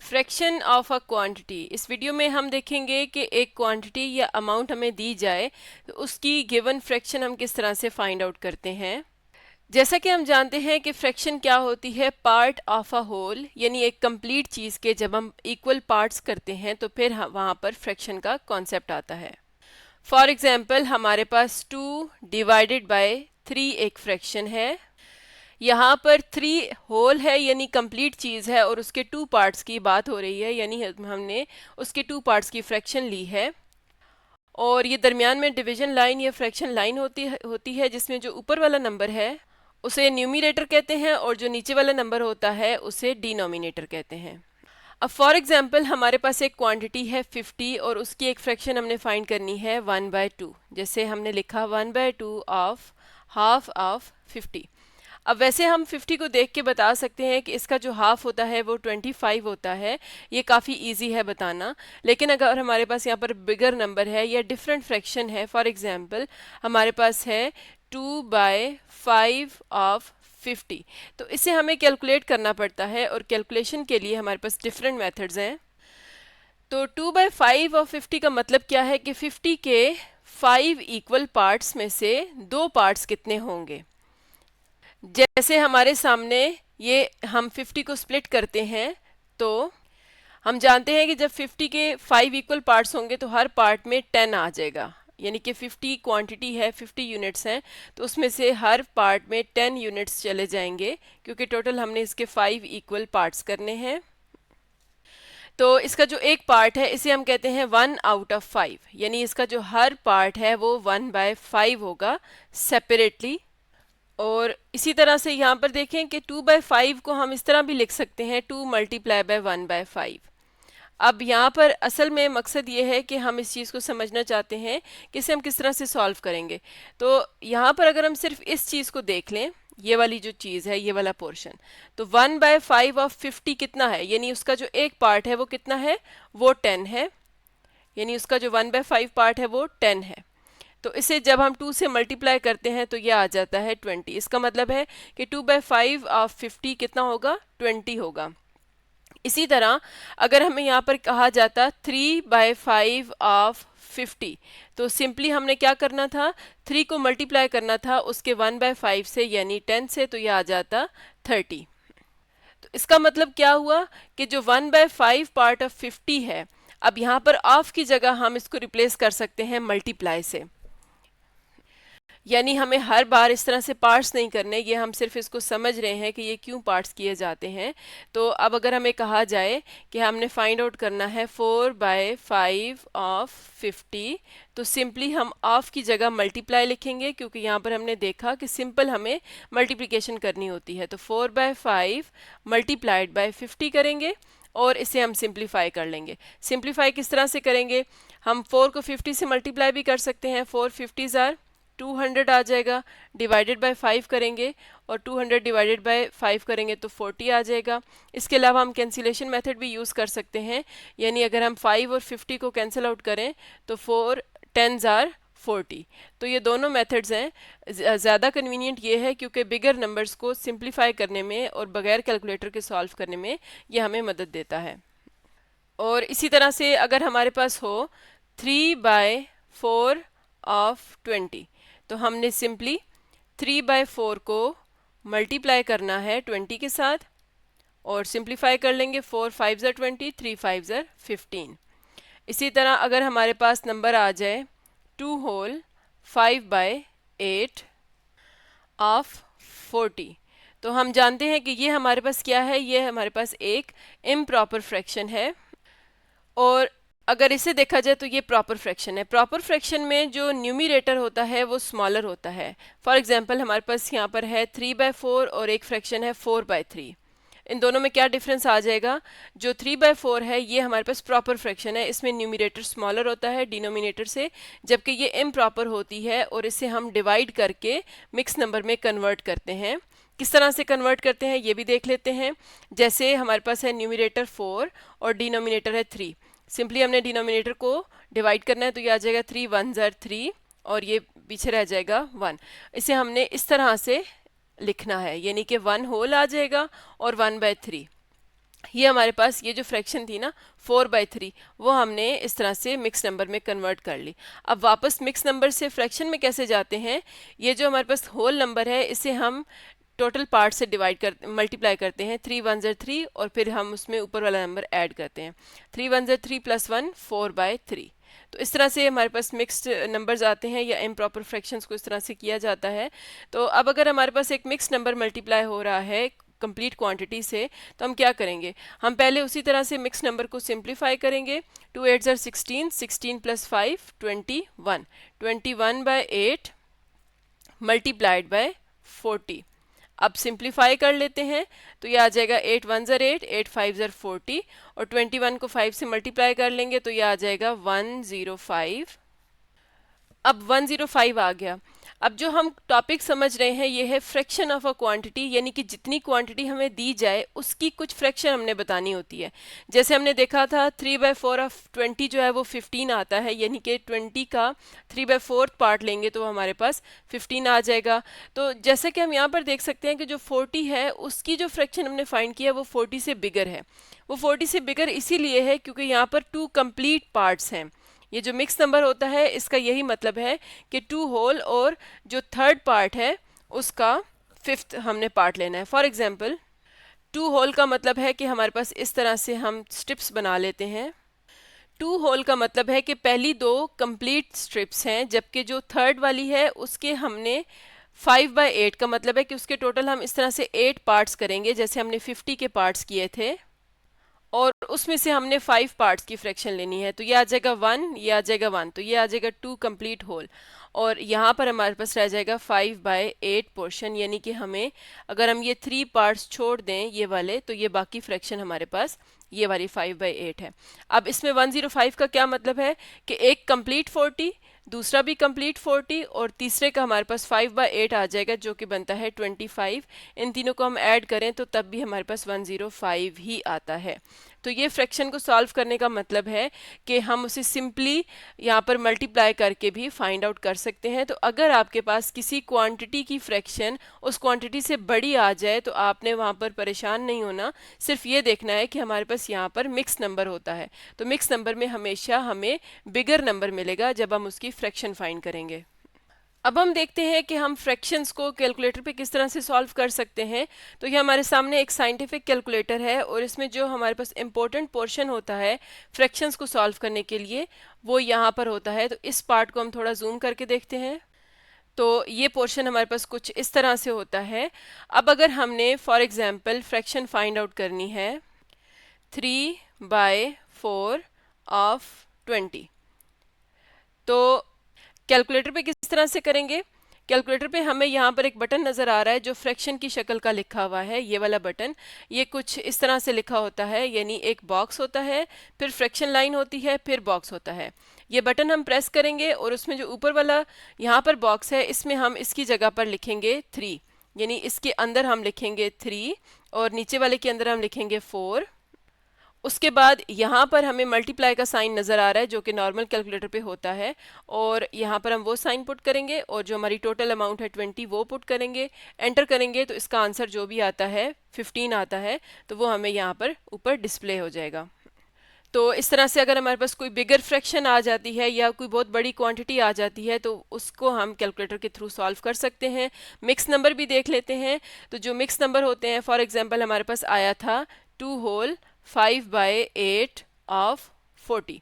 Fraction of a quantity. इस video में हम देखेंगे कि एक क्वांटिटी या अमाउंट हमें दी जाए तो उसकी गिवन फ्रैक्शन हम किस तरह से फाइंड आउट करते हैं। जैसा कि हम जानते हैं कि फ्रैक्शन क्या होती है, पार्ट ऑफ अ होल, यानी एक कंप्लीट चीज़ के जब हम इक्वल पार्ट्स करते हैं तो फिर वहाँ पर फ्रैक्शन का कॉन्सेप्ट आता है। फॉर एग्जाम्पल हमारे पास 2 डिवाइडेड बाय 3 एक फ्रैक्शन है। यहाँ पर 3 होल है यानी कंप्लीट चीज़ है और उसके 2 पार्ट्स की बात हो रही है, यानी हमने उसके 2 पार्ट्स की फ्रैक्शन ली है। और ये दरमियान में डिवीजन लाइन या फ्रैक्शन लाइन होती है जिसमें जो ऊपर वाला नंबर है उसे न्यूमरेटर कहते हैं और जो नीचे वाला नंबर होता है उसे डिनोमिनेटर कहते हैं। अब फॉर एग्जांपल हमारे पास एक क्वांटिटी है 50 और उसकी एक फ्रैक्शन हमने फाइंड करनी है 1/2। जैसे हमने लिखा 1/2 ऑफ हाफ ऑफ 50। अब वैसे हम 50 को देख के बता सकते हैं कि इसका जो हाफ होता है वो 25 होता है। ये काफ़ी इजी है बताना। लेकिन अगर हमारे पास यहाँ पर बिगर नंबर है या डिफरेंट फ्रैक्शन है, फॉर एग्जांपल हमारे पास है 2/5 ऑफ 50, तो इसे हमें कैलकुलेट करना पड़ता है और कैलकुलेशन के लिए हमारे पास डिफरेंट मेथड्स हैं। तो 2/5 ऑफ 50 का मतलब क्या है कि 50 के 5 इक्वल पार्ट्स में से 2 पार्ट्स कितने होंगे। जैसे हमारे सामने ये हम 50 को स्प्लिट करते हैं तो हम जानते हैं कि जब 50 के 5 इक्वल पार्ट्स होंगे तो हर पार्ट में 10 आ जाएगा, यानी कि 50 क्वांटिटी है, 50 यूनिट्स हैं, तो उसमें से हर पार्ट में 10 यूनिट्स चले जाएंगे क्योंकि टोटल हमने इसके 5 इक्वल पार्ट्स करने हैं। तो इसका जो एक पार्ट है इसे हम कहते हैं 1/5, यानी इसका जो हर पार्ट है वो 1/5 होगा सेपरेटली। और इसी तरह से यहाँ पर देखें कि 2/5 को हम इस तरह भी लिख सकते हैं 2 मल्टीप्लाई बाय 1/5। अब यहाँ पर असल में मकसद ये है कि हम इस चीज़ को समझना चाहते हैं कि इसे हम किस तरह से सॉल्व करेंगे। तो यहाँ पर अगर हम सिर्फ इस चीज़ को देख लें, ये वाली जो चीज़ है, ये वाला पोर्शन, तो 1/5 ऑफ 50 कितना है, यानी उसका जो एक पार्ट है वो कितना है, वो 10 है, यानी उसका जो 1/5 पार्ट है वो 10 है। तो इसे जब हम 2 से मल्टीप्लाई करते हैं तो ये आ जाता है 20। इसका मतलब है कि 2/5 ऑफ 50 कितना होगा, 20 होगा। इसी तरह अगर हमें यहाँ पर कहा जाता 3/5 ऑफ 50, तो सिंपली हमने क्या करना था, 3 को मल्टीप्लाई करना था उसके 1/5 से यानी 10 से, तो यह आ जाता 30। तो इसका मतलब क्या हुआ कि जो 1/5 पार्ट ऑफ 50 है, अब यहाँ पर ऑफ की जगह हम इसको रिप्लेस कर सकते हैं मल्टीप्लाई से। यानी हमें हर बार इस तरह से पार्ट्स नहीं करने, ये हम सिर्फ इसको समझ रहे हैं कि ये क्यों पार्ट्स किए जाते हैं। तो अब अगर हमें कहा जाए कि हमने फाइंड आउट करना है 4/5 ऑफ 50, तो सिंपली हम ऑफ की जगह मल्टीप्लाई लिखेंगे क्योंकि यहाँ पर हमने देखा कि सिंपल हमें मल्टीप्लिकेशन करनी होती है। तो 4/5 मल्टीप्लाइड बाय 50 करेंगे और इसे हम सिंप्लीफाई कर लेंगे। सिंप्लीफाई किस तरह से करेंगे, हम 4 को 50 से मल्टीप्लाई भी कर सकते हैं। 4 50 ज़ार 200 आ जाएगा, डिवाइडेड बाय 5 करेंगे और 200 डिवाइडेड बाय 5 करेंगे तो 40 आ जाएगा। इसके अलावा हम कैंसिलेशन मेथड भी यूज़ कर सकते हैं, यानी अगर हम 5 और 50 को कैंसिल आउट करें तो 4 10 आर 40। तो ये दोनों मेथड्स हैं। ज़्यादा कन्वीनियंट ये है क्योंकि बिगर नंबर्स को सिंप्लीफाई करने में और बगैर कैलकुलेटर के सॉल्व करने में ये हमें मदद देता है। और इसी तरह से अगर हमारे पास हो 3/4 ऑफ 20, तो हमने सिंपली 3/4 को मल्टीप्लाई करना है 20 के साथ और सिंप्लीफाई कर लेंगे। 4 5 ज़र 20, 3 5 ज़र 15। इसी तरह अगर हमारे पास नंबर आ जाए 2 होल 5/8 ऑफ 40, तो हम जानते हैं कि ये हमारे पास क्या है, ये हमारे पास एक इम्प्रॉपर फ्रैक्शन है। और अगर इसे देखा जाए तो ये प्रॉपर फ्रैक्शन है। प्रॉपर फ्रैक्शन में जो न्यूमरेटर होता है वो स्मॉलर होता है। फॉर एग्जांपल हमारे पास यहाँ पर है 3/4 और एक फ्रैक्शन है 4/3। इन दोनों में क्या डिफरेंस आ जाएगा, जो 3/4 है ये हमारे पास प्रॉपर फ्रैक्शन है, इसमें न्यूमरेटर स्मॉलर होता है डिनोमिनेटर से, जबकि ये इम्प्रॉपर होती है और इसे हम डिवाइड करके मिक्स नंबर में कन्वर्ट करते हैं। किस तरह से कन्वर्ट करते हैं ये भी देख लेते हैं। जैसे हमारे पास है न्यूमरेटर 4 और डिनोमिनेटर है 3, सिंपली हमने डिनोमिनेटर को डिवाइड करना है तो ये आ जाएगा 3 1 ज़र 3 और ये पीछे रह जाएगा 1। इसे हमने इस तरह से लिखना है, यानी कि 1 होल आ जाएगा और 1/3। ये हमारे पास ये जो फ्रैक्शन थी ना 4/3, वो हमने इस तरह से मिक्स नंबर में कन्वर्ट कर ली। अब वापस मिक्स नंबर से फ्रैक्शन में कैसे जाते हैं, ये जो हमारे पास होल नंबर है इसे हम टोटल पार्ट से डिवाइड कर मल्टीप्लाई करते हैं, 3 1 ज़र 3, और फिर हम उसमें ऊपर वाला नंबर ऐड करते हैं, 3 1 ज़र 3 + 1 4/3। तो इस तरह से हमारे पास मिक्स्ड नंबर्स आते हैं, या इम्प्रॉपर फ्रैक्शंस को इस तरह से किया जाता है। तो अब अगर हमारे पास एक मिक्स नंबर मल्टीप्लाई हो रहा है कंप्लीट क्वांटिटी से, तो हम क्या करेंगे, हम पहले उसी तरह से मिक्स नंबर को सिंप्लीफाई करेंगे। 2 8 ज़र 16, 16 + 5 21, 21/8 मल्टीप्लाइड बाय 40। अब सिंप्लीफाई कर लेते हैं, तो ये आ जाएगा 8 1 ज़र 8, 8 5 ज़र 40, और 21 को 5 से मल्टीप्लाई कर लेंगे तो ये आ जाएगा 105। अब 105 आ गया। अब जो हम टॉपिक समझ रहे हैं ये है फ्रैक्शन ऑफ अ क्वांटिटी, यानी कि जितनी क्वांटिटी हमें दी जाए उसकी कुछ फ्रैक्शन हमने बतानी होती है। जैसे हमने देखा था 3/4 ऑफ 20 जो है वो 15 आता है, यानी कि 20 का 3/4 पार्ट लेंगे तो हमारे पास 15 आ जाएगा। तो जैसे कि हम यहाँ पर देख सकते हैं कि जो 40 है उसकी जो फ्रैक्शन हमने फाइंड किया वो 40 से बिगर है। वो 40 से बिगर इसीलिए है क्योंकि यहाँ पर 2 कंप्लीट पार्ट्स हैं। ये जो मिक्स नंबर होता है इसका यही मतलब है कि 2 होल और जो थर्ड पार्ट है उसका फिफ्थ हमने पार्ट लेना है। फॉर एग्जांपल 2 होल का मतलब है कि हमारे पास इस तरह से हम स्ट्रिप्स बना लेते हैं। 2 होल का मतलब है कि पहली 2 कंप्लीट स्ट्रिप्स हैं, जबकि जो थर्ड वाली है उसके हमने 5/8 का मतलब है कि उसके टोटल हम इस तरह से 8 पार्ट्स करेंगे, जैसे हमने 50 के पार्ट्स किए थे, और उसमें से हमने 5 पार्ट्स की फ्रैक्शन लेनी है। तो ये आ जाएगा 1, ये आ जाएगा 1, तो ये आ जाएगा 2 कंप्लीट होल, और यहाँ पर हमारे पास रह जाएगा 5/8 पोर्शन, यानी कि हमें अगर हम ये 3 पार्ट्स छोड़ दें ये वाले, तो ये बाकी फ्रैक्शन हमारे पास ये वाली 5/8 है। अब इसमें 105 का क्या मतलब है कि एक कंप्लीट 40, दूसरा भी कंप्लीट 40, और तीसरे का हमारे पास 5/8 आ जाएगा जो कि बनता है 25। इन तीनों को हम ऐड करें तो तब भी हमारे पास 105 ही आता है। तो ये फ्रैक्शन को सॉल्व करने का मतलब है कि हम उसे सिंपली यहाँ पर मल्टीप्लाई करके भी फाइंड आउट कर सकते हैं। तो अगर आपके पास किसी क्वांटिटी की फ्रैक्शन उस क्वांटिटी से बड़ी आ जाए तो आपने वहाँ पर परेशान नहीं होना, सिर्फ ये देखना है कि हमारे पास यहाँ पर मिक्स नंबर होता है। तो मिक्स नंबर में हमेशा हमें बिगर नंबर मिलेगा जब हम उसकी फ्रैक्शन फाइंड करेंगे। अब हम देखते हैं कि हम फ्रैक्शंस को कैलकुलेटर पे किस तरह से सॉल्व कर सकते हैं। तो ये हमारे सामने एक साइंटिफिक कैलकुलेटर है, और इसमें जो हमारे पास इम्पोर्टेंट पोर्शन होता है फ्रैक्शंस को सॉल्व करने के लिए वो यहाँ पर होता है। तो इस पार्ट को हम थोड़ा जूम करके देखते हैं। तो ये पोर्शन हमारे पास कुछ इस तरह से होता है। अब अगर हमने for example fraction find out करनी है 3/4 ऑफ 20, तो कैलकुलेटर पे किस तरह से करेंगे। कैलकुलेटर पे हमें यहाँ पर एक बटन नज़र आ रहा है जो फ्रैक्शन की शक्ल का लिखा हुआ है, ये वाला बटन। ये कुछ इस तरह से लिखा होता है, यानी एक बॉक्स होता है, फिर फ्रैक्शन लाइन होती है, फिर बॉक्स होता है। ये बटन हम प्रेस करेंगे और उसमें जो ऊपर वाला यहाँ पर बॉक्स है इसमें हम इसकी जगह पर लिखेंगे 3, यानी इसके अंदर हम लिखेंगे 3, और नीचे वाले के अंदर हम लिखेंगे 4। उसके बाद यहाँ पर हमें मल्टीप्लाई का साइन नज़र आ रहा है जो कि नॉर्मल कैलकुलेटर पे होता है, और यहाँ पर हम वो साइन पुट करेंगे और जो हमारी टोटल अमाउंट है 20 वो पुट करेंगे, एंटर करेंगे, तो इसका आंसर जो भी आता है 15 आता है, तो वो हमें यहाँ पर ऊपर डिस्प्ले हो जाएगा। तो इस तरह से अगर हमारे पास कोई बिगर फ्रैक्शन आ जाती है या कोई बहुत बड़ी क्वांटिटी आ जाती है तो उसको हम कैलकुलेटर के थ्रू सॉल्व कर सकते हैं। मिक्स नंबर भी देख लेते हैं। तो जो मिक्स नंबर होते हैं, फॉर एग्जांपल हमारे पास आया था 2 होल 5/8 ऑफ 40,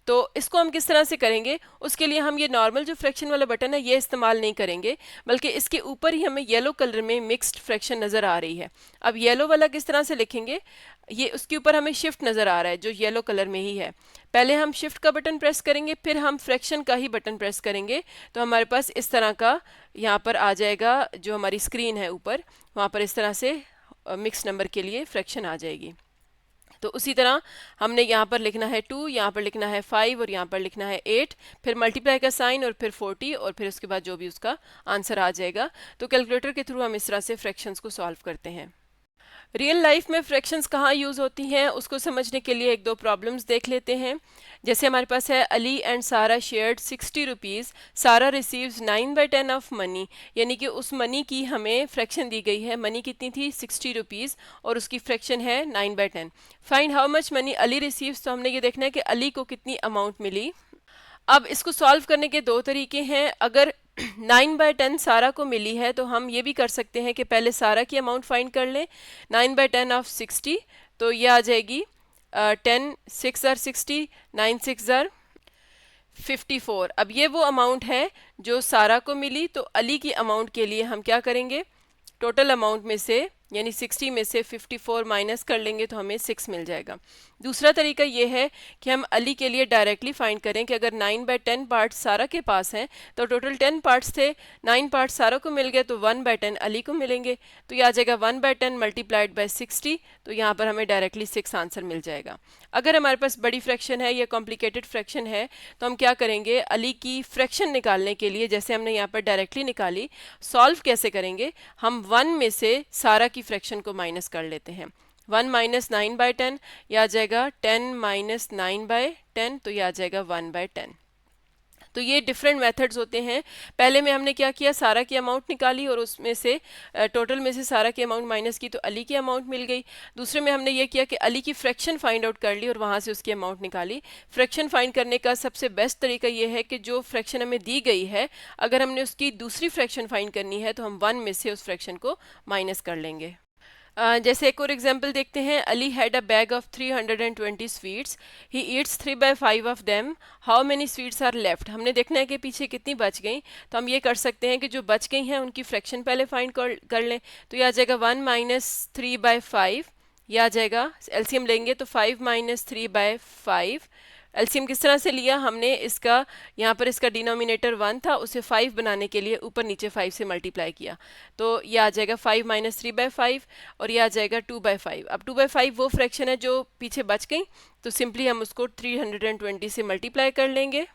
तो इसको हम किस तरह से करेंगे, उसके लिए हम ये नॉर्मल जो फ्रैक्शन वाला बटन है ये इस्तेमाल नहीं करेंगे, बल्कि इसके ऊपर ही हमें येलो कलर में मिक्स्ड फ्रैक्शन नज़र आ रही है। अब येलो वाला किस तरह से लिखेंगे, ये उसके ऊपर हमें शिफ्ट नज़र आ रहा है जो येलो कलर में ही है। पहले हम शिफ्ट का बटन प्रेस करेंगे, फिर हम फ्रैक्शन का ही बटन प्रेस करेंगे, तो हमारे पास इस तरह का यहाँ पर आ जाएगा, जो हमारी स्क्रीन है ऊपर वहाँ पर इस तरह से मिक्स नंबर के लिए फ्रैक्शन आ जाएगी। तो उसी तरह हमने यहाँ पर लिखना है 2, यहाँ पर लिखना है 5, और यहाँ पर लिखना है 8, फिर मल्टीप्लाई का साइन और फिर 40, और फिर उसके बाद जो भी उसका आंसर आ जाएगा। तो कैलकुलेटर के थ्रू हम इस तरह से फ्रैक्शंस को सॉल्व करते हैं। रियल लाइफ में फ्रैक्शंस कहाँ यूज़ होती हैं उसको समझने के लिए एक दो प्रॉब्लम्स देख लेते हैं। जैसे हमारे पास है अली एंड सारा शेयर्ड 60 रुपीज़, सारा रिसीव्स 9/10 ऑफ मनी, यानी कि उस मनी की हमें फ्रैक्शन दी गई है। मनी कितनी थी 60 रुपीज़ और उसकी फ्रैक्शन है 9/10। Find how much money Ali receives, तो हमने ये देखना है कि अली को कितनी अमाउंट मिली। अब इसको सॉल्व करने के दो तरीके हैं। अगर 9/10 सारा को मिली है तो हम ये भी कर सकते हैं कि पहले सारा की अमाउंट फाइंड कर लें। 9/10 ऑफ 60, तो ये आ जाएगी 10 6 आर 60, 9 6 आर 54। अब ये वो अमाउंट है जो सारा को मिली, तो अली की अमाउंट के लिए हम क्या करेंगे, टोटल अमाउंट में से यानी 60 में से 54 माइनस कर लेंगे तो हमें 6 मिल जाएगा। दूसरा तरीका ये है कि हम अली के लिए डायरेक्टली फाइंड करें कि अगर 9/10 पार्ट्स सारा के पास हैं तो टोटल 10 पार्ट्स थे, 9 पार्ट्स सारा को मिल गए तो 1/10 अली को मिलेंगे। तो ये आ जाएगा 1/10 मल्टीप्लाइड बाय 60, तो यहाँ पर हमें डायरेक्टली 6 आंसर मिल जाएगा। अगर हमारे पास बड़ी फ्रैक्शन है या कॉम्प्लिकेटेड फ्रैक्शन है तो हम क्या करेंगे, अली की फ्रैक्शन निकालने के लिए जैसे हमने यहाँ पर डायरेक्टली निकाली, सॉल्व कैसे करेंगे, हम 1 में से सारा की फ्रैक्शन को माइनस कर लेते हैं। 1 माइनस 9/10, यह आ जाएगा 10 माइनस 9/10, तो यह आ जाएगा 1/10। तो ये डिफरेंट मेथड्स होते हैं। पहले में हमने क्या किया, सारा की अमाउंट निकाली और उसमें से टोटल में से सारा की अमाउंट माइनस की तो अली की अमाउंट मिल गई। दूसरे में हमने ये किया कि अली की फ्रैक्शन फाइंड आउट कर ली और वहाँ से उसकी अमाउंट निकाली। फ्रैक्शन फाइंड करने का सबसे बेस्ट तरीका ये है कि जो फ्रैक्शन हमें दी गई है, अगर हमने उसकी दूसरी फ्रैक्शन फाइंड करनी है तो हम 1 में से उस फ्रैक्शन को माइनस कर लेंगे। जैसे एक और एग्जांपल देखते हैं, Ali had a bag of 320 sweets, he eats 3/5 of them, how many sweets are left. हमने देखना है कि पीछे कितनी बच गई, तो हम ये कर सकते हैं कि जो बच गई हैं उनकी फ्रैक्शन पहले फाइंड कर लें। तो यह आ जाएगा 1 माइनस 3/5, यह आ जाएगा, एलसीएम लेंगे तो 5 माइनस 3/5। एलसीएम किस तरह से लिया हमने, इसका यहाँ पर इसका डिनोमिनेटर 1 था, उसे 5 बनाने के लिए ऊपर नीचे 5 से मल्टीप्लाई किया, तो ये आ जाएगा 5 माइनस 3/5 और ये आ जाएगा 2/5। अब 2/5 वो फ्रैक्शन है जो पीछे बच गई, तो सिंपली हम उसको 320 से मल्टीप्लाई कर लेंगे,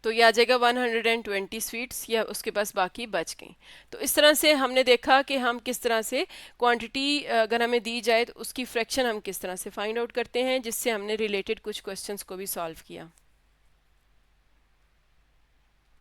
तो ये आ जाएगा 120 स्वीट्स, या उसके पास बाकी बच गई। तो इस तरह से हमने देखा कि हम किस तरह से क्वांटिटी अगर हमें दी जाए तो उसकी फ्रैक्शन हम किस तरह से फाइंड आउट करते हैं, जिससे हमने रिलेटेड कुछ क्वेश्चंस को भी सॉल्व किया।